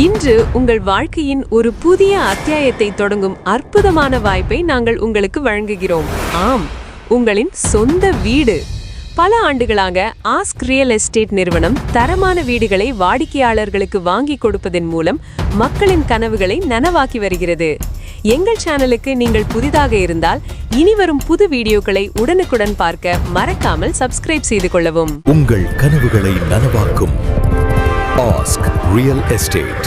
இன்று உங்கள் வாழ்க்கையின் ஒரு புதிய அத்தியாயத்தை தொடங்கும் அற்புதமான வாய்ப்பை நாங்கள் உங்களுக்கு வழங்குகிறோம். ஆம், உங்களின் சொந்த வீடு. பல ஆண்டுகளாக ஆஸ்க் ரியல் எஸ்டேட் நிறுவனம் தரமான வீடுகளை வாடிக்கையாளர்களுக்கு வாங்கி கொடுப்பதன் மூலம் மக்களின் கனவுகளை நனவாக்கி வருகிறது. எங்கள் சேனலுக்கு நீங்கள் புதிதாக இருந்தால் இனிவரும் புது வீடியோக்களை உடனுக்குடன் பார்க்க மறக்காமல் சப்ஸ்கிரைப் செய்து கொள்ளவும். உங்கள் கனவுகளை நனவாக்கும் ஆஸ்க் ரியல் எஸ்டேட்.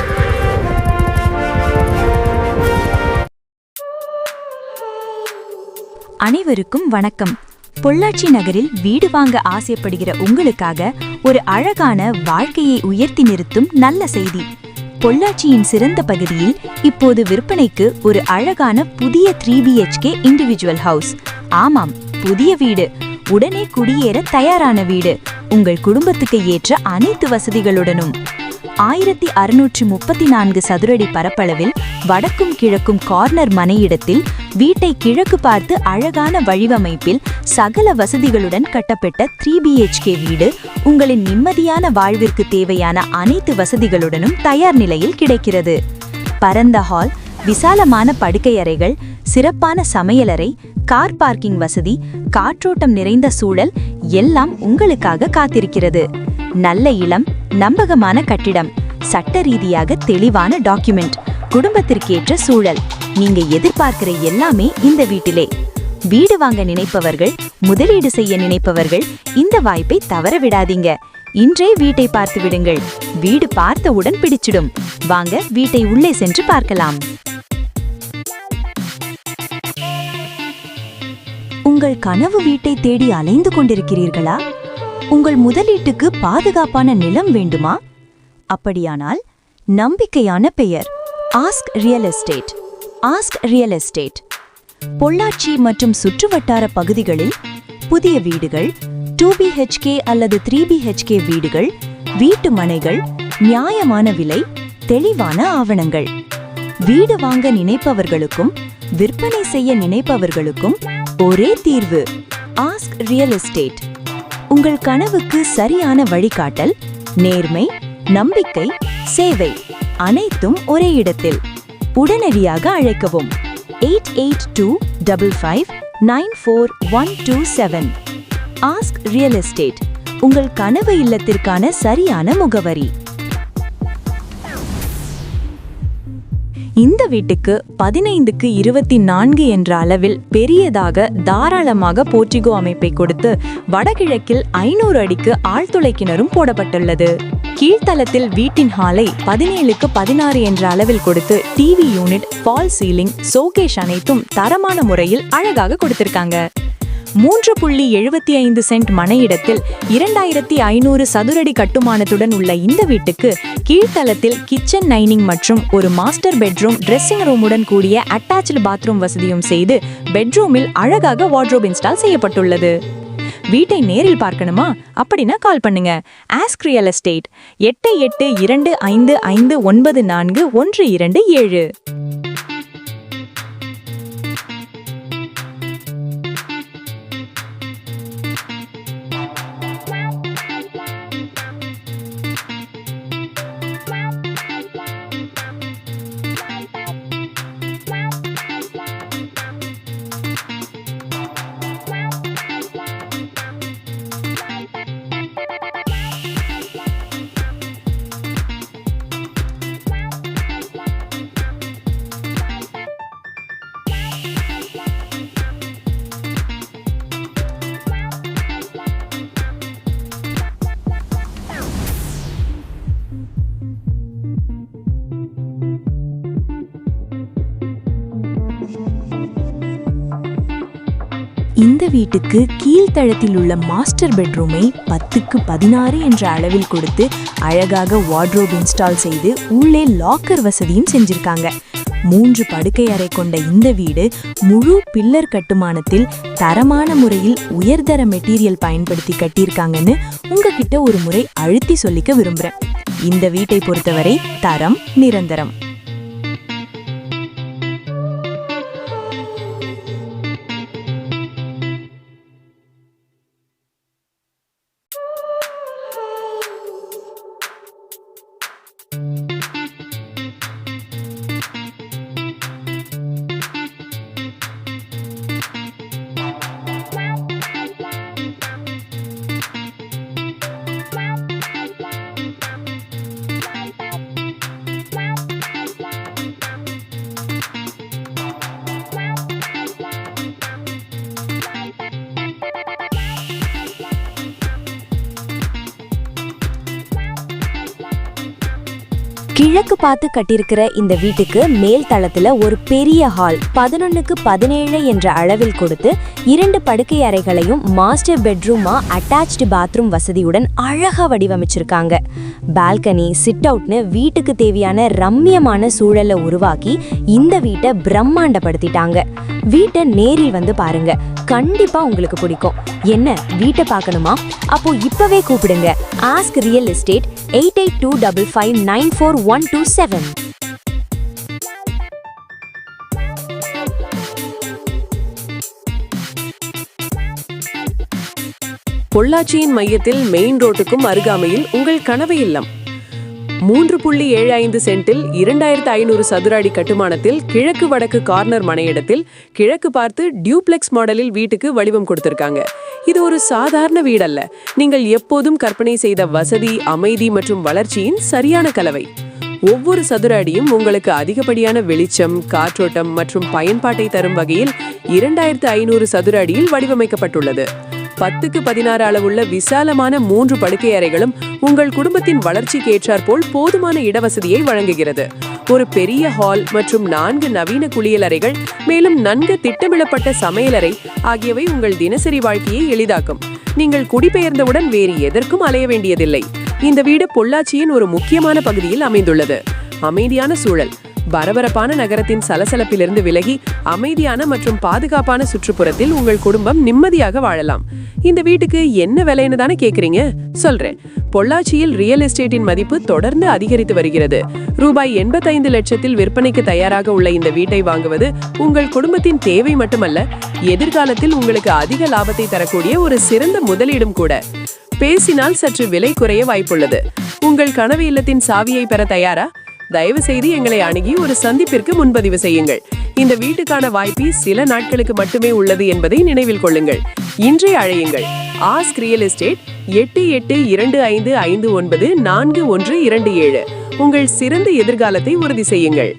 அனைவருக்கும் வணக்கம். பொள்ளாச்சி நகரில் வீடு வாங்க ஆசைப்படுகிற உங்களுக்காக ஒரு அழகான வாழ்க்கையை உயர்த்தி நிறுத்தும் நல்ல செய்தி. பொள்ளாச்சியின் சிறந்த பகுதியில் இப்போது விற்பனைக்கு ஒரு அழகான புதிய 3BHK இண்டிவிஜுவல் ஹவுஸ். ஆமாம், புதிய வீடு, உடனே குடியேற தயாரான வீடு, உங்கள் குடும்பத்துக்கு ஏற்ற அனைத்து வசதிகளுடனும். 1634 சதுரடி பரப்பளவில் வடக்கும் கிழக்கும் கார்னர் மனையிடத்தில் வீட்டை கிழக்கு பார்த்து அழகான வடிவமைப்பில் சகல வசதிகளுடன் கட்டப்பட்ட 3BHK வீடு உங்களின் நிம்மதியான வாழ்விற்கு தேவையான அனைத்து வசதிகளுடனும் தயார் நிலையில் கிடைக்கிறது. பரந்த ஹால், விசாலமான படுக்கையறைகள், சிறப்பான சமையலறை, கார் பார்க்கிங் வசதி, காற்றோட்டம் நிறைந்த சூழல் எல்லாம் உங்களுக்காக காத்திருக்கிறது. நல்ல இளம் நம்பகமான கட்டிடம், சட்ட ரீதியாக தெளிவான டாக்குமெண்ட், குடும்பத்திற்கேற்ற சூழல், நீங்க எதிர்பார்க்கிற எல்லாமே இந்த வீட்டிலே. வீடு வாங்க நினைப்பவர்கள், முதலீடு செய்ய நினைப்பவர்கள் இந்த வாய்ப்பை தவற விடாதீங்க. இன்றே வீட்டை பார்த்து விடுங்கள். வீடு பார்த்தவுடன் பிடிச்சிடும். வாங்க வீட்டை உள்ளே சென்று பார்க்கலாம். உங்கள் கனவு வீட்டை தேடி அலைந்து கொண்டிருக்கிறீர்களா? உங்கள் முதலீட்டுக்கு பாதுகாப்பான நிலம் வேண்டுமா? அப்படியானால் நம்பிக்கையான பெயர் ask real estate. Ask real estate Pollachi மற்றும் சுற்றுவட்டார பகுதிகளில் புதிய வீடுகள், 2BHK அல்லது 3BHK வீடுகள், வீட்டு மனைகள், நியாயமான விலை, தெளிவான ஆவணங்கள். வீடு வாங்க நினைப்பவர்களுக்கும் விற்பனை செய்ய நினைப்பவர்களுக்கும் ஒரே தீர்வு, ஆஸ்க் ரியல் எஸ்டேட். உங்கள் கனவுக்கு சரியான வழிகாட்டல், நேர்மை, நம்பிக்கை, சேவை அனைத்தும் ஒரே இடத்தில். உடனடியாக அழைக்கவும் 8825594127. ஆஸ்க் ரியல் எஸ்டேட், உங்கள் கனவு இல்லத்திற்கான சரியான முகவரி. இந்த வீட்டுக்கு 15க்கு 24 என்ற அளவில் பெரியதாக தாராளமாக போர்டிகோ அமைப்பை கொடுத்து வடகிழக்கில் 500 அடிக்கு ஆழ்துளை கிணறும் போடப்பட்டுள்ளது. கீழ்த்தளத்தில் வீட்டின் ஹாலை 17க்கு 16 என்ற அளவில் கொடுத்து TV unit, fall ceiling, showcase அனைத்தும் தரமான முறையில் அழகாக கொடுத்திருக்காங்க. 3.75 சென்ட் மனையிடத்தில் 2500 சதுரடி கட்டுமானத்துடன் உள்ள இந்த வீட்டுக்கு கீழ்த்தளத்தில் கிச்சன், டைனிங் மற்றும் ஒரு மாஸ்டர் பெட்ரூம், ட்ரெஸ்ஸிங் ரூமுடன் கூடிய அட்டாச்டு பாத்ரூம் வசதியும் செய்து பெட்ரூமில் அழகாக வார்ட்ரோப் இன்ஸ்டால் செய்யப்பட்டுள்ளது. வீட்டை நேரில் பார்க்கணுமா? அப்படின்னா கால் பண்ணுங்க. Ask real estate 8825594127. இந்த வீட்டுக்கு கீழ்த்தளத்தில் உள்ள மாஸ்டர் பெட்ரூமை 10க்கு 16 என்ற அளவில் கொடுத்து அழகாக வார்ட்ரோப் இன்ஸ்டால் செய்து உள்ளே லாக்கர் வசதியும் செஞ்சிருக்காங்க. 3 படுக்கை அறை கொண்ட இந்த வீடு முழு பில்லர் கட்டுமானத்தில் தரமான முறையில் உயர்தர மெட்டீரியல் பயன்படுத்தி கட்டியிருக்காங்கன்னு உங்ககிட்ட ஒரு முறை அழுத்தி சொல்லிக்க விரும்புறேன். இந்த வீட்டை பொறுத்தவரை தரம் நிரந்தரம். கிழக்கு பார்த்து கட்டியிருக்கிற இந்த வீட்டுக்கு மேல் தளத்துல ஒரு பெரிய ஹால் 11க்கு 17 என்ற அளவில் கொடுத்து 2 படுக்கை அறைகளையும் மாஸ்டர் பெட்ரூமா அட்டாச்டு பாத்ரூம் வசதியுடன் அழகா வடிவமைச்சிருக்காங்க. பால்கனி, சிட் அவுட்னு வீட்டுக்கு தேவையான ரம்மியமான சூழலை உருவாக்கி இந்த வீட்டை பிரம்மாண்டப்படுத்திட்டாங்க. வீட்டை நேரில் வந்து பாருங்க, கண்டிப்பா உங்களுக்கு பிடிக்கும். என்ன வீட்டை பார்க்கணுமா? அப்போ இப்பவே கூப்பிடுங்க. Ask real estate 8825594127. பொள்ளாச்சியின் மையத்தில் மெயின் ரோட்டுக்கும் அருகாமையில் உங்கள் கனவு இல்லம். 3.75 சென்டில் 2500 சதுர அடி கட்டுமானத்தில் கிழக்கு வடக்கு கார்னர் மனையிடத்தில் கிழக்கு பார்த்து டியூப்ளெக்ஸ் மாடலில் வீட்டுக்கு வடிவம் கொடுத்திருக்காங்க. இது ஒரு சாதாரண வீடல்ல, நீங்கள் எப்போதும் கற்பனை செய்த வசதி, அமைதி மற்றும் வளர்ச்சியின் சரியான கலவை. ஒவ்வொரு சதுர அடியும் உங்களுக்கு அதிகப்படியான வெளிச்சம், காற்றோட்டம் மற்றும் பயன்பாட்டை தரும் வகையில் 2500 சதுர அடியில் வடிவமைக்கப்பட்டுள்ளது. 10க்கு 16 அளவுள்ள விசாலமான 3 படுக்கை அறைகளும் உங்கள் குடும்பத்தின் வளர்ச்சிக்கு ஏற்றாற்போல் போதுமான இடவசதியை வழங்குகிறது. ஒரு பெரிய ஹால் மற்றும் 4 நவீன குளியலறைகள், மேலும் நன்கு திட்டமிடப்பட்ட சமையலறை ஆகியவை உங்கள் தினசரி வாழ்க்கையை எளிதாக்கும். நீங்கள் குடிபெயர்ந்தவுடன் வேறு எதற்கும் அலைய வேண்டியதில்லை. இந்த வீடு பொள்ளாச்சியின் ஒரு முக்கியமான பகுதியில் அமைந்துள்ளது. அமைதியான சூழல், பரபரப்பான நகரத்தின் சலசலப்பிலிருந்து விலகி அமைதியான மற்றும் பாதுகாப்பான சுற்றுப்புறத்தில் உங்கள் குடும்பம் நிம்மதியாக வாழலாம். இந்த வீட்டுக்கு என்ன விலைன்னு தானே கேக்குறீங்க? சொல்றேன். பொள்ளாச்சியில் ரியல் எஸ்டேட்டின் மதிப்பு தொடர்ந்து அதிகரித்து வருகிறது. ரூபாய் 85 லட்சத்தில் விற்பனைக்கு தயாராக உள்ள இந்த வீட்டை வாங்குவது உங்கள் குடும்பத்தின் தேவை மட்டுமல்ல, எதிர்காலத்தில் உங்களுக்கு அதிக லாபத்தை தரக்கூடிய ஒரு சிறந்த முதலீடும் கூட. பேசினால் சற்று விலை குறைய வாய்ப்புள்ளது. உங்கள் கனவு இல்லத்தின் சாவியை பெற தயாரா? தயவு செய்து எங்களை அணுகி ஒரு சந்திப்பிற்கு முன்பதிவு செய்யுங்கள். இந்த வீட்டுக்கான வாய்ப்பு சில நாட்களுக்கு மட்டுமே உள்ளது என்பதை நினைவில் கொள்ளுங்கள். இன்றே அழையுங்கள். Ask real estate 8825594127. உங்கள் சிறந்த எதிர்காலத்தை உறுதி செய்யுங்கள்.